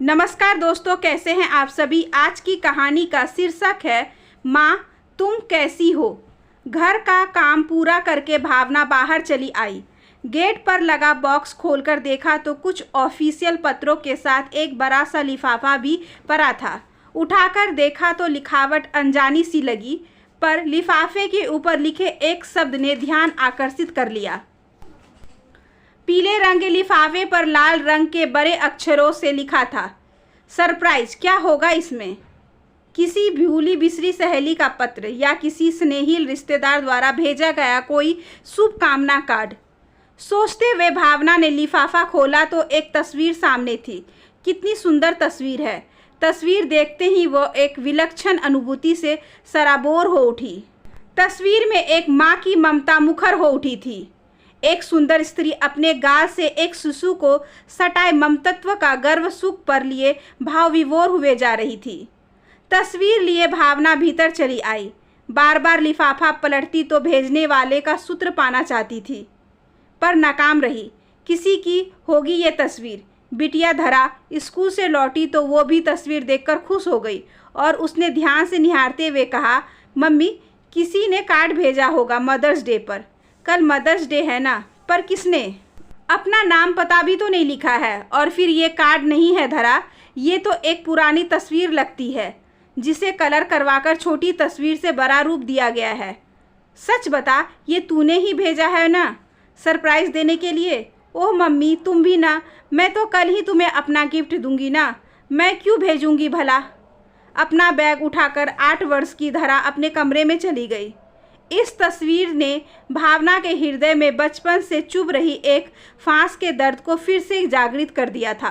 नमस्कार दोस्तों, कैसे हैं आप सभी। आज की कहानी का शीर्षक है माँ तुम कैसी हो। घर का काम पूरा करके भावना बाहर चली आई। गेट पर लगा बॉक्स खोलकर देखा तो कुछ ऑफिशियल पत्रों के साथ एक बड़ा सा लिफाफा भी पड़ा था। उठाकर देखा तो लिखावट अनजानी सी लगी, पर लिफाफे के ऊपर लिखे एक शब्द ने ध्यान आकर्षित कर लिया। पीले रंग के लिफाफे पर लाल रंग के बड़े अक्षरों से लिखा था, सरप्राइज। क्या होगा इसमें? किसी भूली बिसरी सहेली का पत्र या किसी स्नेही रिश्तेदार द्वारा भेजा गया कोई शुभकामना कार्ड। सोचते हुए भावना ने लिफाफा खोला तो एक तस्वीर सामने थी। कितनी सुंदर तस्वीर है। तस्वीर देखते ही वो एक विलक्षण अनुभूति से सराबोर हो उठी। तस्वीर में एक माँ की ममता मुखर हो उठी थी। एक सुंदर स्त्री अपने गाल से एक शिशु को सटाए ममतत्व का गर्व सुख पर लिए भाव विभोर हुए जा रही थी। तस्वीर लिए भावना भीतर चली आई। बार बार लिफाफा पलटती तो भेजने वाले का सूत्र पाना चाहती थी, पर नाकाम रही। किसी की होगी ये तस्वीर। बिटिया धरा स्कूल से लौटी तो वो भी तस्वीर देखकर खुश हो गई और उसने ध्यान से निहारते हुए कहा, मम्मी किसी ने कार्ड भेजा होगा मदर्स डे पर। कल मदर्स डे है ना, पर किसने? अपना नाम पता भी तो नहीं लिखा है। और फिर ये कार्ड नहीं है धरा, ये तो एक पुरानी तस्वीर लगती है जिसे कलर करवाकर छोटी तस्वीर से बड़ा रूप दिया गया है। सच बता, ये तूने ही भेजा है ना सरप्राइज देने के लिए? ओह मम्मी तुम भी ना, मैं तो कल ही तुम्हें अपना गिफ्ट दूंगी ना, मैं क्यों भेजूंगी भला। अपना बैग उठाकर 8 वर्ष की धरा अपने कमरे में चली गई। इस तस्वीर ने भावना के हृदय में बचपन से चुभ रही एक फांस के दर्द को फिर से जागृत कर दिया था।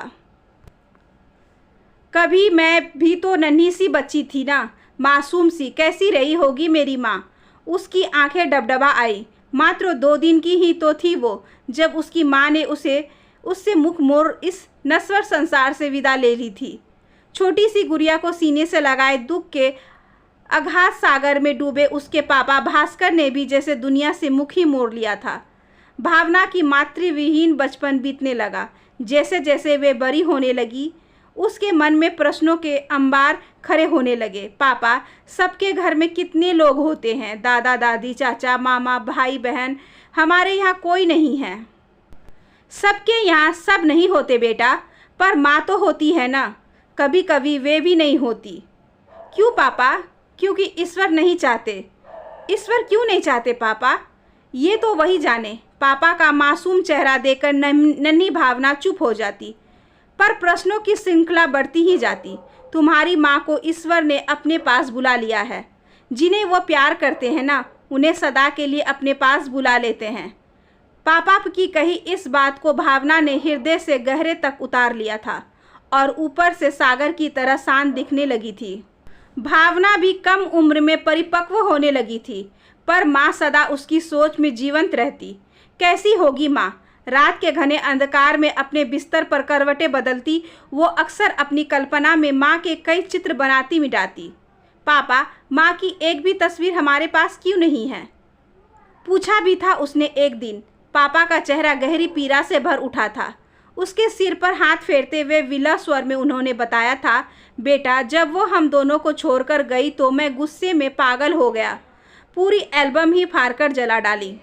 कभी मैं भी तो नन्ही सी बच्ची थी ना, मासूम सी। कैसी रही होगी मेरी माँ। उसकी आंखें डबडबा आई। मात्र 2 दिन की ही तो थी वो, जब उसकी माँ ने उससे मुख मोड़ इस नश्वर संसार से विदा ले ली थी। छोटी सी गुड़िया को सीने से लगाए दुख के अगाध सागर में डूबे उसके पापा भास्कर ने भी जैसे दुनिया से मुख ही मोड़ लिया था। भावना की मातृविहीन बचपन बीतने लगा। जैसे जैसे वे बड़ी होने लगी, उसके मन में प्रश्नों के अंबार खड़े होने लगे। पापा, सबके घर में कितने लोग होते हैं, दादा दादी चाचा मामा भाई बहन। हमारे यहाँ कोई नहीं है। सबके यहाँ सब नहीं होते बेटा, पर माँ तो होती है ना। कभी कभी वे भी नहीं होती। क्यों पापा? क्योंकि ईश्वर नहीं चाहते। ईश्वर क्यों नहीं चाहते पापा? ये तो वही जाने। पापा का मासूम चेहरा देखकर नन्ही भावना चुप हो जाती, पर प्रश्नों की श्रृंखला बढ़ती ही जाती। तुम्हारी माँ को ईश्वर ने अपने पास बुला लिया है। जिन्हें वो प्यार करते हैं ना, उन्हें सदा के लिए अपने पास बुला लेते हैं। पापा की कही इस बात को भावना ने हृदय से गहरे तक उतार लिया था और ऊपर से सागर की तरह शांत दिखने लगी थी। भावना भी कम उम्र में परिपक्व होने लगी थी, पर माँ सदा उसकी सोच में जीवंत रहती। कैसी होगी माँ? रात के घने अंधकार में अपने बिस्तर पर करवटें बदलती वो अक्सर अपनी कल्पना में माँ के कई चित्र बनाती मिटाती। पापा, माँ की एक भी तस्वीर हमारे पास क्यों नहीं है? पूछा भी था उसने एक दिन। पापा का चेहरा गहरी पीड़ा से भर उठा था। उसके सिर पर हाथ फेरते हुए विलय स्वर में उन्होंने बताया था, बेटा जब वो हम दोनों को छोड़कर गई तो मैं गुस्से में पागल हो गया। पूरी एल्बम ही फाड़कर जला डाली।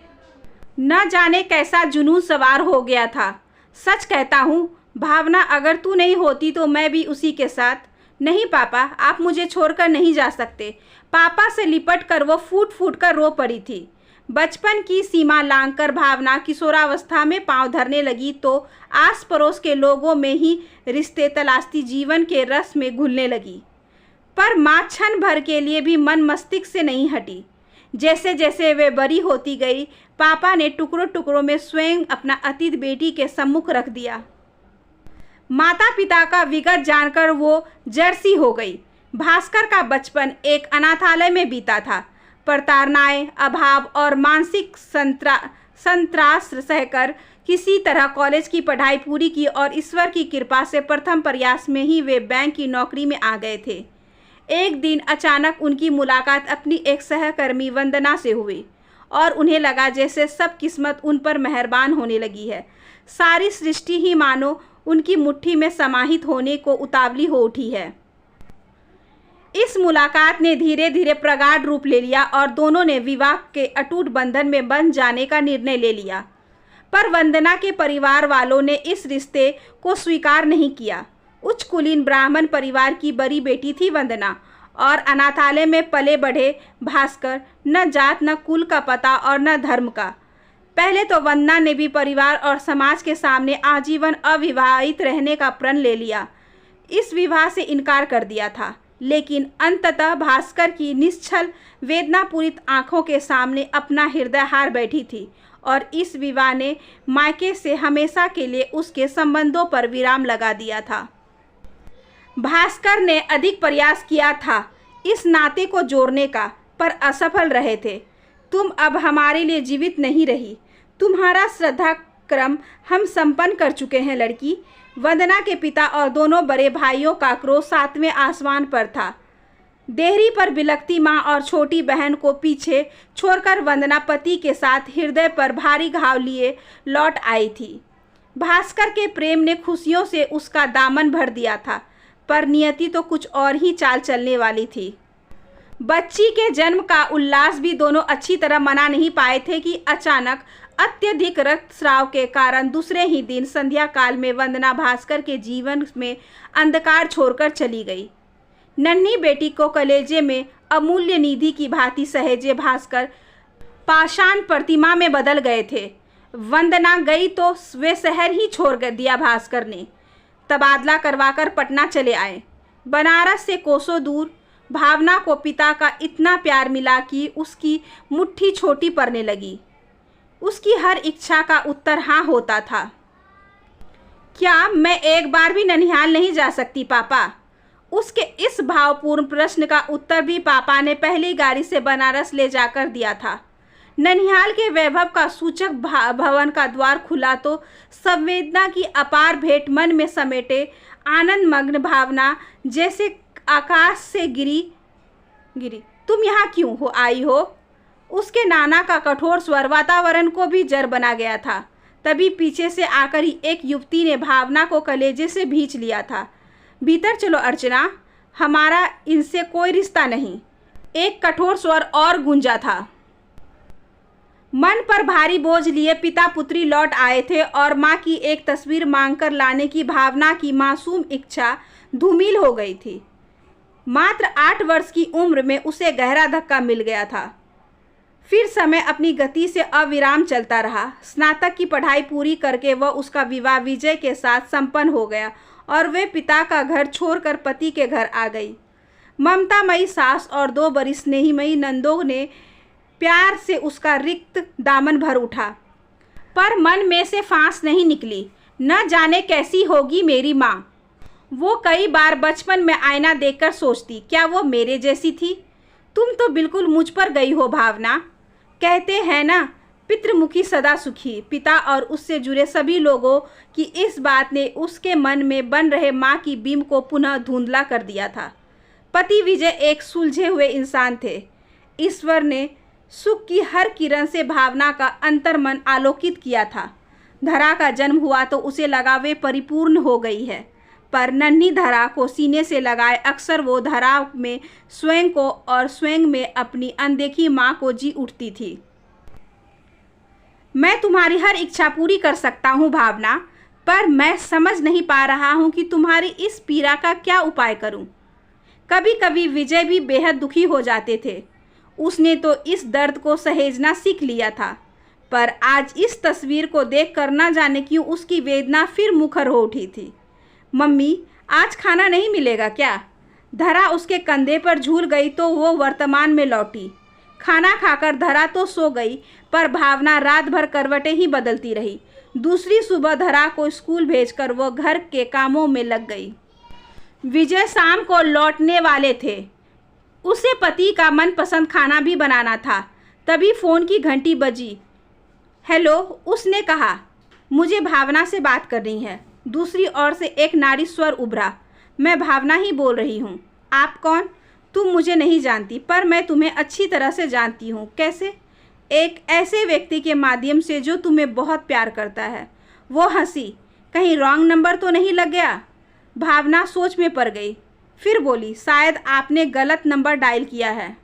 न जाने कैसा जुनून सवार हो गया था। सच कहता हूँ भावना, अगर तू नहीं होती तो मैं भी उसी के साथ। नहीं पापा, आप मुझे छोड़कर नहीं जा सकते। पापा से लिपट कर वो फूट फूट कर रो पड़ी थी। बचपन की सीमा लांघकर भावना किशोरावस्था में पांव धरने लगी तो आस पड़ोस के लोगों में ही रिश्ते तलाशती जीवन के रस में घुलने लगी। पर माँ क्षण भर के लिए भी मन मस्तिष्क से नहीं हटी। जैसे जैसे वे बड़ी होती गई, पापा ने टुकड़ों टुकड़ों में स्वयं अपना अतीत बेटी के सम्मुख रख दिया। माता पिता का विगत जानकर वो जर्सी हो गई। भास्कर का बचपन एक अनाथालय में बीता था। प्रताड़नाएं, अभाव और मानसिक संत्रास सहकर किसी तरह कॉलेज की पढ़ाई पूरी की और ईश्वर की कृपा से प्रथम प्रयास में ही वे बैंक की नौकरी में आ गए थे। एक दिन अचानक उनकी मुलाकात अपनी एक सहकर्मी वंदना से हुई और उन्हें लगा जैसे सब किस्मत उन पर मेहरबान होने लगी है। सारी सृष्टि ही मानो उनकी मुट्ठी में समाहित होने को उतावली हो उठी है। इस मुलाकात ने धीरे धीरे प्रगाढ़ रूप ले लिया और दोनों ने विवाह के अटूट बंधन में बंध जाने का निर्णय ले लिया। पर वंदना के परिवार वालों ने इस रिश्ते को स्वीकार नहीं किया। उच्च कुलीन ब्राह्मण परिवार की बड़ी बेटी थी वंदना और अनाथालय में पले बढ़े भास्कर न जात न कुल का पता और न धर्म का। पहले तो वंदना ने भी परिवार और समाज के सामने आजीवन अविवाहित रहने का प्रण ले लिया, इस विवाह से इनकार कर दिया था। लेकिन अंततः भास्कर की निश्चल वेदनापूरित आंखों के सामने अपना हृदय हार बैठी थी और इस विवाह ने मायके से हमेशा के लिए उसके संबंधों पर विराम लगा दिया था। भास्कर ने अधिक प्रयास किया था इस नाते को जोड़ने का, पर असफल रहे थे। तुम अब हमारे लिए जीवित नहीं रही, तुम्हारा श्रद्धा क्रम हम संपन्न कर चुके हैं लड़की। वंदना के पिता और दोनों बड़े भाइयों का क्रोध 7वें आसमान पर था। देहरी पर बिलखती माँ और छोटी बहन को पीछे छोड़कर वंदना पति के साथ हृदय पर भारी घाव लिए लौट आई थी। भास्कर के प्रेम ने खुशियों से उसका दामन भर दिया था, पर नियति तो कुछ और ही चाल चलने वाली थी। बच्ची के जन्म का उल्लास भी दोनों अच्छी तरह मना नहीं पाए थे कि अचानक अत्यधिक रक्तस्राव के कारण दूसरे ही दिन संध्या काल में वंदना भास्कर के जीवन में अंधकार छोड़कर चली गई। नन्ही बेटी को कलेजे में अमूल्य निधि की भांति सहेजे भास्कर पाषाण प्रतिमा में बदल गए थे। वंदना गई तो वे शहर ही छोड़ दिया। भास्कर ने तबादला करवाकर पटना चले आए। बनारस से कोसों दूर भावना को पिता का इतना प्यार मिला कि उसकी मुट्ठी छोटी पड़ने लगी। उसकी हर इच्छा का उत्तर हाँ होता था। क्या मैं एक बार भी ननिहाल नहीं जा सकती पापा? उसके इस भावपूर्ण प्रश्न का उत्तर भी पापा ने पहली गाड़ी से बनारस ले जाकर दिया था। ननिहाल के वैभव का सूचक भवन का द्वार खुला तो संवेदना की अपार भेंट मन में समेटे आनंद मग्न भावना जैसे आकाश से गिरी। तुम यहाँ क्यों हो आई हो? उसके नाना का कठोर स्वर वातावरण को भी जर बना गया था। तभी पीछे से आकर ही एक युवती ने भावना को कलेजे से भींच लिया था। भीतर चलो अर्चना, हमारा इनसे कोई रिश्ता नहीं। एक कठोर स्वर और गूंजा था। मन पर भारी बोझ लिए पिता पुत्री लौट आए थे और माँ की एक तस्वीर मांगकर लाने की भावना की मासूम इच्छा धूमिल हो गई थी। मात्र 8 वर्ष की उम्र में उसे गहरा धक्का मिल गया था। फिर समय अपनी गति से अविराम चलता रहा। स्नातक की पढ़ाई पूरी करके वह उसका विवाह विजय के साथ संपन्न हो गया और वे पिता का घर छोड़कर पति के घर आ गई। ममतामयी सास और 2 बड़ी स्नेहीमयी नंदों ने प्यार से उसका रिक्त दामन भर उठा, पर मन में से फांस नहीं निकली। न जाने कैसी होगी मेरी माँ। वो कई बार बचपन में आईना देखकर सोचती, क्या वो मेरे जैसी थी? तुम तो बिल्कुल मुझ पर गई हो भावना। कहते हैं ना, पितृमुखी सदा सुखी। पिता और उससे जुड़े सभी लोगों की इस बात ने उसके मन में बन रहे माँ की बीम को पुनः धुंधला कर दिया था। पति विजय एक सुलझे हुए इंसान थे। ईश्वर ने सुख की हर किरण से भावना का अंतर्मन आलोकित किया था। धरा का जन्म हुआ तो उसे लगा वे परिपूर्ण हो गई है, पर नन्ही धरा को सीने से लगाए अक्सर वो धरा में स्वयं को और स्वयं में अपनी अनदेखी माँ को जी उठती थी। मैं तुम्हारी हर इच्छा पूरी कर सकता हूँ भावना, पर मैं समझ नहीं पा रहा हूँ कि तुम्हारी इस पीड़ा का क्या उपाय करूँ। कभी कभी विजय भी बेहद दुखी हो जाते थे। उसने तो इस दर्द को सहेजना सीख लिया था, पर आज इस तस्वीर को देख कर न जाने क्यों उसकी वेदना फिर मुखर हो उठी थी। मम्मी, आज खाना नहीं मिलेगा क्या? धरा उसके कंधे पर झूल गई तो वो वर्तमान में लौटी। खाना खाकर धरा तो सो गई, पर भावना रात भर करवटें ही बदलती रही। दूसरी सुबह धरा को स्कूल भेजकर वो घर के कामों में लग गई। विजय शाम को लौटने वाले थे। उसे पति का मनपसंद खाना भी बनाना था। तभी फ़ोन की घंटी बजी। हेलो, उसने कहा। मुझे भावना से बात करनी है। दूसरी ओर से एक नारी स्वर उभरा। मैं भावना ही बोल रही हूँ। आप कौन? तुम मुझे नहीं जानती, पर मैं तुम्हें अच्छी तरह से जानती हूँ। कैसे? एक ऐसे व्यक्ति के माध्यम से जो तुम्हें बहुत प्यार करता है। वो हंसी। कहीं रॉन्ग नंबर तो नहीं लग गया? भावना सोच में पड़ गई। फिर बोली, शायद आपने गलत नंबर डायल किया है।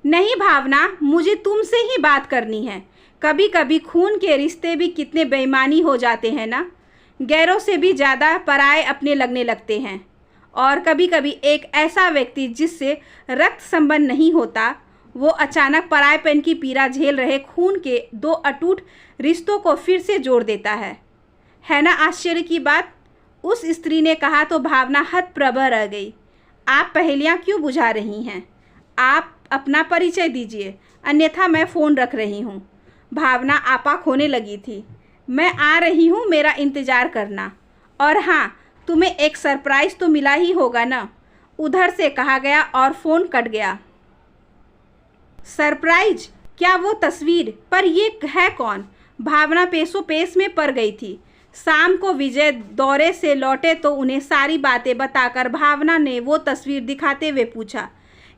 नहीं भावना, मुझे तुमसे ही बात करनी है। कभी कभी खून के रिश्ते भी कितने बेईमानी हो जाते हैं ना। गैरों से भी ज़्यादा पराये अपने लगने लगते हैं। और कभी कभी एक ऐसा व्यक्ति जिससे रक्त संबंध नहीं होता, वो अचानक परायेपन की पीड़ा झेल रहे खून के दो अटूट रिश्तों को फिर से जोड़ देता है ना आश्चर्य की बात? उस स्त्री ने कहा तो भावना हतप्रभ रह गई। आप पहेलियां क्यों बुझा रही हैं? आप अपना परिचय दीजिए, अन्यथा मैं फ़ोन रख रही हूँ। भावना आपा खोने लगी थी। मैं आ रही हूँ, मेरा इंतज़ार करना। और हाँ, तुम्हें एक सरप्राइज़ तो मिला ही होगा ना, उधर से कहा गया और फ़ोन कट गया। सरप्राइज? क्या वो तस्वीर? पर ये है कौन? भावना पेशो पेश में पड़ गई थी। शाम को विजय दौरे से लौटे तो उन्हें सारी बातें बताकर भावना ने वो तस्वीर दिखाते हुए पूछा,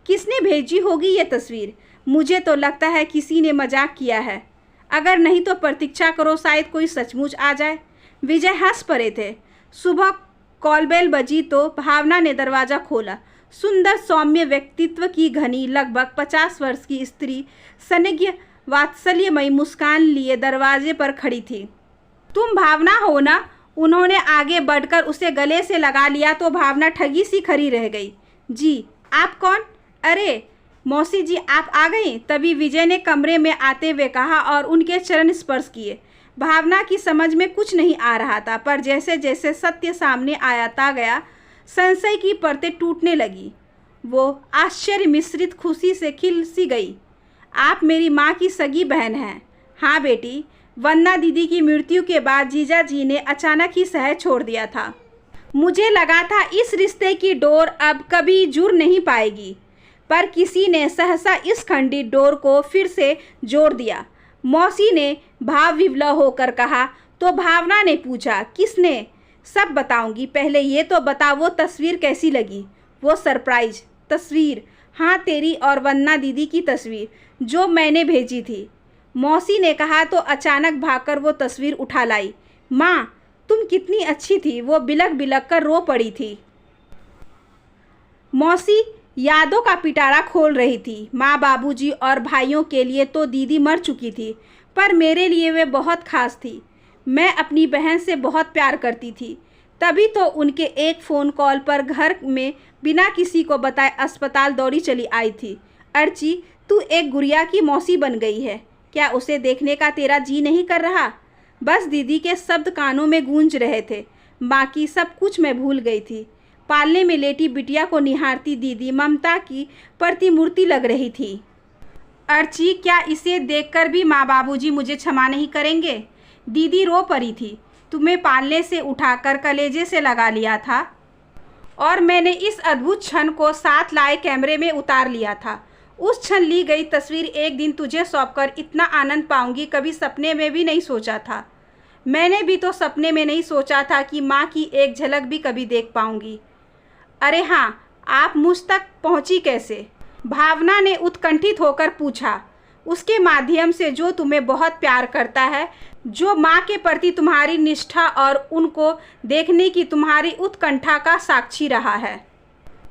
किसने भेजी होगी ये तस्वीर? मुझे तो लगता है किसी ने मजाक किया है। अगर नहीं तो प्रतीक्षा करो, शायद कोई सचमुच आ जाए। विजय हंस पड़े थे। सुबह कॉलबेल बजी तो भावना ने दरवाज़ा खोला। सुंदर सौम्य व्यक्तित्व की घनी लगभग 50 वर्ष की स्त्री स्निग्ध वात्सल्यमयी मुस्कान लिए दरवाजे पर खड़ी थी। तुम भावना हो ना? उन्होंने आगे बढ़कर उसे गले से लगा लिया तो भावना ठगी सी खड़ी रह गई। जी, आप कौन? अरे मौसी जी, आप आ गई? तभी विजय ने कमरे में आते हुए कहा और उनके चरण स्पर्श किए। भावना की समझ में कुछ नहीं आ रहा था, पर जैसे जैसे सत्य सामने आता गया, संशय की परतें टूटने लगी। वो आश्चर्य मिश्रित खुशी से खिल सी गई। आप मेरी माँ की सगी बहन हैं। हाँ बेटी, वंदना दीदी की मृत्यु के बाद जीजा जी ने अचानक ही शहर छोड़ दिया था। मुझे लगा था इस रिश्ते की डोर अब कभी जुड़ नहीं पाएगी, पर किसी ने सहसा इस खंडित डोर को फिर से जोड़ दिया। मौसी ने भाव विवल होकर कहा तो भावना ने पूछा, किसने? सब बताऊंगी, पहले ये तो बता वो तस्वीर कैसी लगी? वो सरप्राइज तस्वीर? हाँ, तेरी और वंदना दीदी की तस्वीर जो मैंने भेजी थी। मौसी ने कहा तो अचानक भागकर वो तस्वीर उठा लाई। माँ, तुम कितनी अच्छी थी। वो बिलक बिलक कर रो पड़ी थी। मौसी यादों का पिटारा खोल रही थी। माँ, बाबूजी और भाइयों के लिए तो दीदी मर चुकी थी, पर मेरे लिए वे बहुत खास थी। मैं अपनी बहन से बहुत प्यार करती थी। तभी तो उनके एक फ़ोन कॉल पर घर में बिना किसी को बताए अस्पताल दौड़ी चली आई थी। अर्ची, तू एक गुड़िया की मौसी बन गई है। क्या उसे देखने का तेरा जी नहीं कर रहा? बस दीदी के शब्द कानों में गूंज रहे थे। बाकी सब कुछ मैं भूल गई थी। पालने में लेटी बिटिया को निहारती दीदी ममता की प्रतिमूर्ति लग रही थी। अर्ची, क्या इसे देखकर भी माँ बाबूजी मुझे क्षमा नहीं करेंगे? दीदी रो पड़ी थी। तुम्हें पालने से उठाकर कलेजे से लगा लिया था और मैंने इस अद्भुत क्षण को साथ लाए कैमरे में उतार लिया था। उस क्षण ली गई तस्वीर एक दिन तुझे सौंपकर इतना आनंद पाऊंगी कभी सपने में भी नहीं सोचा था। मैंने भी तो सपने में नहीं सोचा था कि माँ की एक झलक भी कभी देख पाऊंगी। अरे हाँ, आप मुझ तक पहुँची कैसे? भावना ने उत्कंठित होकर पूछा। उसके माध्यम से जो तुम्हें बहुत प्यार करता है, जो माँ के प्रति तुम्हारी निष्ठा और उनको देखने की तुम्हारी उत्कंठा का साक्षी रहा है,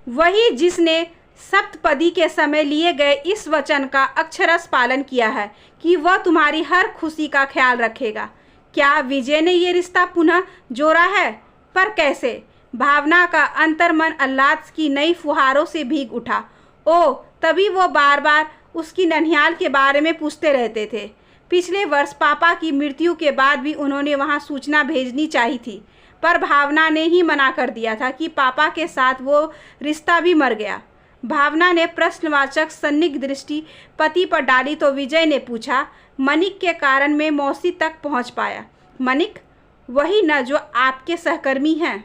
वही जिसने सप्तपदी के समय लिए गए इस वचन का अक्षरश पालन किया है कि वह तुम्हारी हर खुशी का ख्याल रखेगा। क्या विजय ने ये रिश्ता पुनः जोड़ा है? पर कैसे? भावना का अंतर्मन आह्लाद की नई फुहारों से भीग उठा। ओ, तभी वो बार बार उसकी ननिहाल के बारे में पूछते रहते थे। पिछले वर्ष पापा की मृत्यु के बाद भी उन्होंने वहां सूचना भेजनी चाहिए थी, पर भावना ने ही मना कर दिया था कि पापा के साथ वो रिश्ता भी मर गया। भावना ने प्रश्नवाचक सन्निग्ध दृष्टि पति पर डाली तो विजय ने पूछा, मनिक के कारण मैं मौसी तक पहुंच पाया। मनिक? वही न जो आपके सहकर्मी हैं,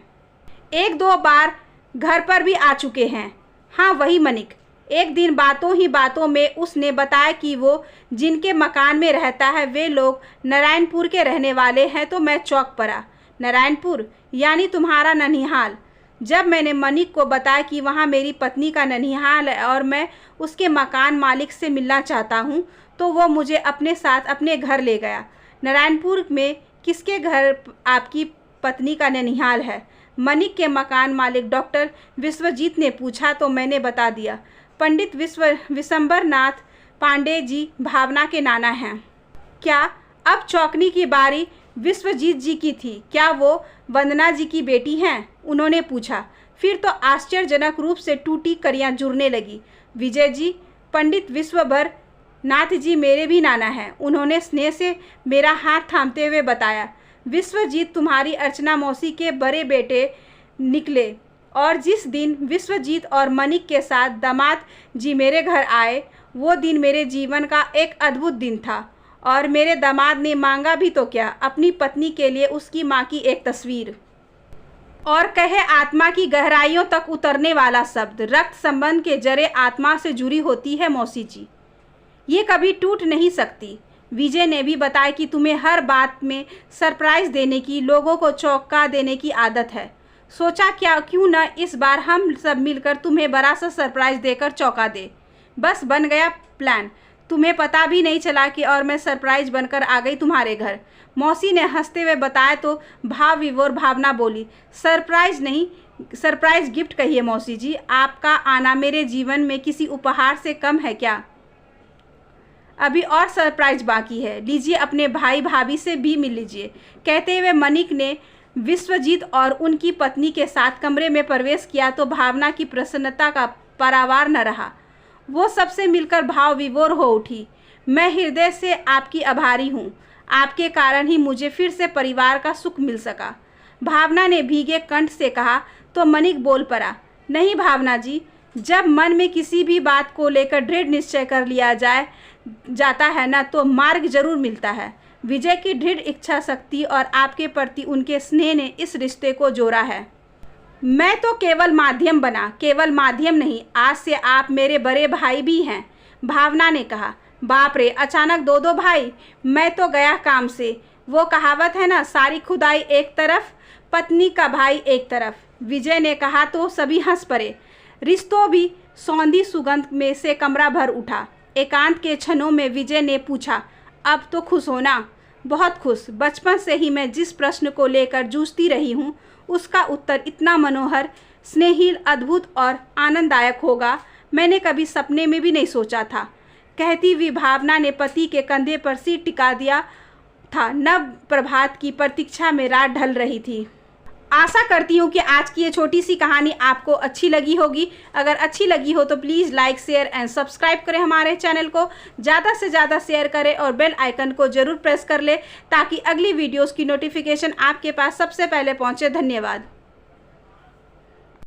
एक दो बार घर पर भी आ चुके हैं। हाँ, वही मनिक। एक दिन बातों ही बातों में उसने बताया कि वो जिनके मकान में रहता है वे लोग नारायणपुर के रहने वाले हैं, तो मैं चौंक पड़ा। नारायणपुर यानी तुम्हारा ननिहाल? जब मैंने मनिक को बताया कि वहाँ मेरी पत्नी का ननिहाल है और मैं उसके मकान मालिक से मिलना चाहता हूँ, तो वो मुझे अपने साथ अपने घर ले गया। नारायणपुर में किसके घर आपकी पत्नी का ननिहाल है। मनिक के मकान मालिक डॉक्टर विश्वजीत ने पूछा तो मैंने बता दिया। पंडित विशंबरनाथ पांडे जी भावना के नाना हैं। क्या? अब चौंकने की बारी विश्वजीत जी की थी। क्या वो वंदना जी की बेटी हैं? उन्होंने पूछा। फिर तो आश्चर्यजनक रूप से टूटी कड़ियाँ जुड़ने लगी। विजय जी, पंडित विश्वभर नाथ जी मेरे भी नाना हैं, उन्होंने स्नेह से मेरा हाथ थामते हुए बताया। विश्वजीत तुम्हारी अर्चना मौसी के बड़े बेटे निकले, और जिस दिन विश्वजीत और मनिक के साथ दामाद जी मेरे घर आए, वो दिन मेरे जीवन का एक अद्भुत दिन था। और मेरे दामाद ने मांगा भी तो क्या, अपनी पत्नी के लिए उसकी माँ की एक तस्वीर, और कहे आत्मा की गहराइयों तक उतरने वाला शब्द। रक्त संबंध के जरे आत्मा से जुड़ी होती है मौसी जी, ये कभी टूट नहीं सकती। विजय ने भी बताया कि तुम्हें हर बात में सरप्राइज देने की, लोगों को चौंका देने की आदत है। सोचा क्यों न इस बार हम सब मिलकर तुम्हें बड़ा सा सरप्राइज देकर चौंका दे। बस बन गया प्लान, तुम्हें पता भी नहीं चला कि और मैं सरप्राइज बनकर आ गई तुम्हारे घर। मौसी ने हंसते हुए बताया तो भाव विभोर भावना बोली, सरप्राइज नहीं, सरप्राइज गिफ्ट कहिए मौसी जी। आपका आना मेरे जीवन में किसी उपहार से कम है क्या? अभी और सरप्राइज बाकी है, लीजिए अपने भाई भाभी से भी मिल लीजिए। कहते हुए मनिक ने विश्वजीत और उनकी पत्नी के साथ कमरे में प्रवेश किया तो भावना की प्रसन्नता का पारावार न रहा। वो सबसे मिलकर भाव विभोर हो उठी। मैं हृदय से आपकी आभारी हूँ, आपके कारण ही मुझे फिर से परिवार का सुख मिल सका, भावना ने भीगे कंठ से कहा। तो मनिक बोल पड़ा, नहीं भावना जी, जब मन में किसी भी बात को लेकर दृढ़ निश्चय कर लिया जाता है ना, तो मार्ग जरूर मिलता है। विजय की दृढ़ इच्छा शक्ति और आपके प्रति उनके स्नेह ने इस रिश्ते को जोड़ा है। मैं तो केवल माध्यम बना, केवल माध्यम नहीं, आज से आप मेरे बड़े भाई भी हैं, भावना ने कहा। बाप रे, अचानक दो भाई? मैं तो गया काम से। वो कहावत है ना, सारी खुदाई एक तरफ, पत्नी का भाई एक तरफ, विजय ने कहा तो सभी हंस पड़े। रिश्तों भी सौंधी सुगंध में से कमरा भर उठा। एकांत के क्षणों में विजय ने पूछा, अब तो खुश हो ना? बहुत खुश। बचपन से ही मैं जिस प्रश्न को लेकर जूझती रही हूँ, उसका उत्तर इतना मनोहर, स्नेहिल, अद्भुत और आनंददायक होगा, मैंने कभी सपने में भी नहीं सोचा था। कहती हुई भावना ने पति के कंधे पर सिर टिका दिया था। नव प्रभात की प्रतीक्षा में रात ढल रही थी। आशा करती हूँ कि आज की ये छोटी सी कहानी आपको अच्छी लगी होगी। अगर अच्छी लगी हो तो please like, share and subscribe करें हमारे चैनल को, ज़्यादा से ज़्यादा शेयर करें और बेल आइकन को ज़रूर प्रेस कर लें ताकि अगली वीडियोस की नोटिफिकेशन आपके पास सबसे पहले पहुँचे। धन्यवाद।